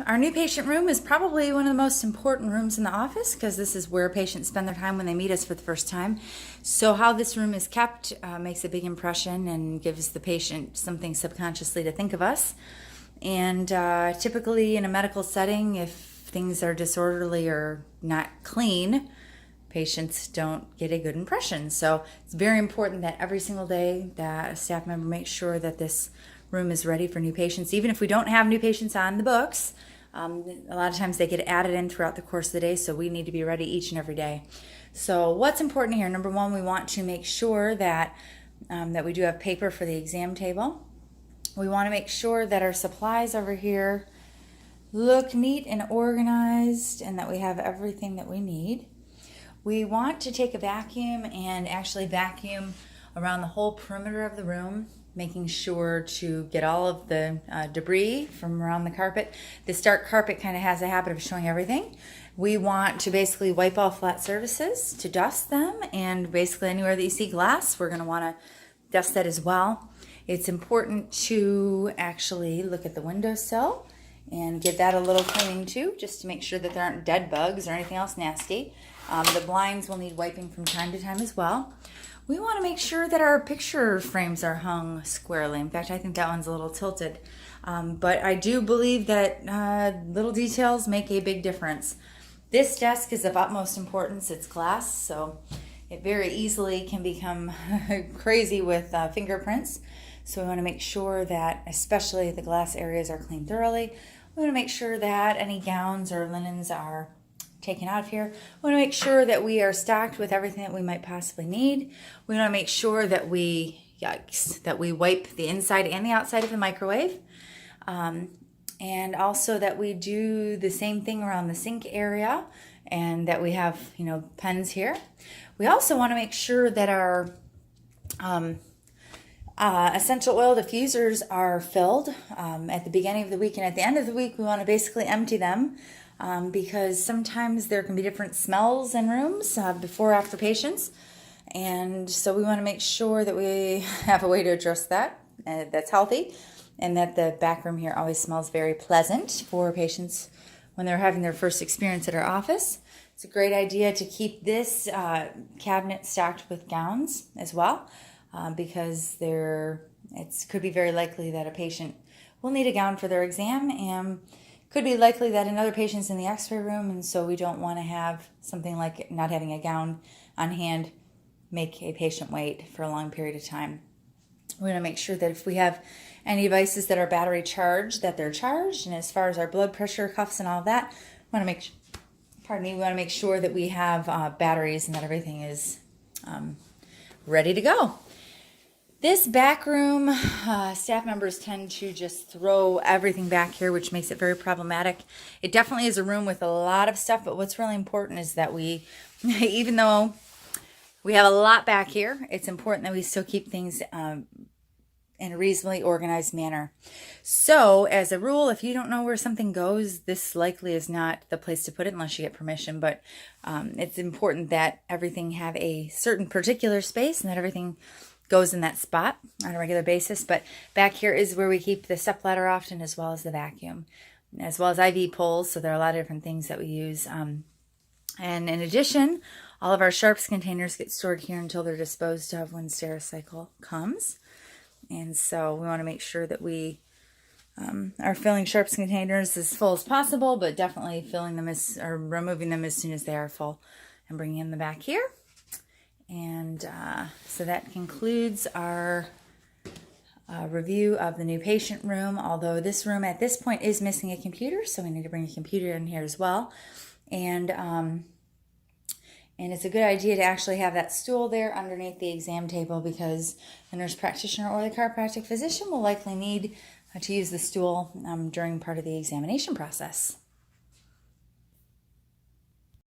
our new patient room is probably one of the most important rooms in the office because this is where patients spend their time when they meet us for the first time. So how this room is kept makes a big impression and gives the patient something subconsciously to think of us. And typically in a medical setting, if things are disorderly or not clean, patients don't get a good impression. So it's very important that every single day that a staff member makes sure that this room is ready for new patients. Even if we don't have new patients on the books, a lot of times they get added in throughout the course of the day, so we need to be ready each and every day. So what's important here? Number one, we want to make sure that that we do have paper for the exam table. We want to make sure that our supplies over here look neat and organized and that we have everything that we need. We want to take a vacuum and actually vacuum around the whole perimeter of the room, making sure to get all of the debris from around the carpet. This dark carpet kind of has a habit of showing everything. We want to basically wipe all flat surfaces to dust them, and basically anywhere that you see glass, we're going to want to dust that as well. It's important to actually look at the windowsill and give that a little cleaning too, just to make sure that there aren't dead bugs or anything else nasty. The blinds will need wiping from time to time as well. We want to make sure that our picture frames are hung squarely. In fact, I think that one's a little tilted. But I do believe that little details make a big difference. This desk is of utmost importance. It's glass, so it very easily can become crazy with fingerprints. So we want to make sure that especially the glass areas are cleaned thoroughly. We want to make sure that any gowns or linens are taken out of here. We want to make sure that we are stocked with everything that we might possibly need. We want to make sure that we wipe the inside and the outside of the microwave. And also that we do the same thing around the sink area and that we have, pens here. We also want to make sure that our essential oil diffusers are filled at the beginning of the week, and at the end of the week we want to basically empty them because sometimes there can be different smells in rooms before or after patients, and so we want to make sure that we have a way to address that that's healthy, and that the back room here always smells very pleasant for patients when they're having their first experience at our office. It's a great idea to keep this cabinet stocked with gowns as well. Because it could be very likely that a patient will need a gown for their exam, and could be likely that another patient's in the x-ray room, and so we don't want to have something like not having a gown on hand make a patient wait for a long period of time. We want to make sure that if we have any devices that are battery charged, that they're charged, and as far as our blood pressure cuffs and all that, we want to make sure that we have batteries and that everything is ready to go. This back room, staff members tend to just throw everything back here, which makes it very problematic. It definitely is a room with a lot of stuff, but what's really important is that we, even though we have a lot back here, it's important that we still keep things in a reasonably organized manner. So, as a rule, if you don't know where something goes, this likely is not the place to put it unless you get permission, but it's important that everything have a certain particular space and that everything goes in that spot on a regular basis. But back here is where we keep the stepladder often, as well as the vacuum, as well as IV poles. So there are a lot of different things that we use. And in addition, all of our sharps containers get stored here until they're disposed of when Stericycle comes. And so we want to make sure that we are filling sharps containers as full as possible, but definitely filling them or removing them as soon as they are full and bringing them back here. And so that concludes our review of the new patient room, although this room at this point is missing a computer, so we need to bring a computer in here as well. And it's a good idea to actually have that stool there underneath the exam table, because the nurse practitioner or the chiropractic physician will likely need to use the stool during part of the examination process.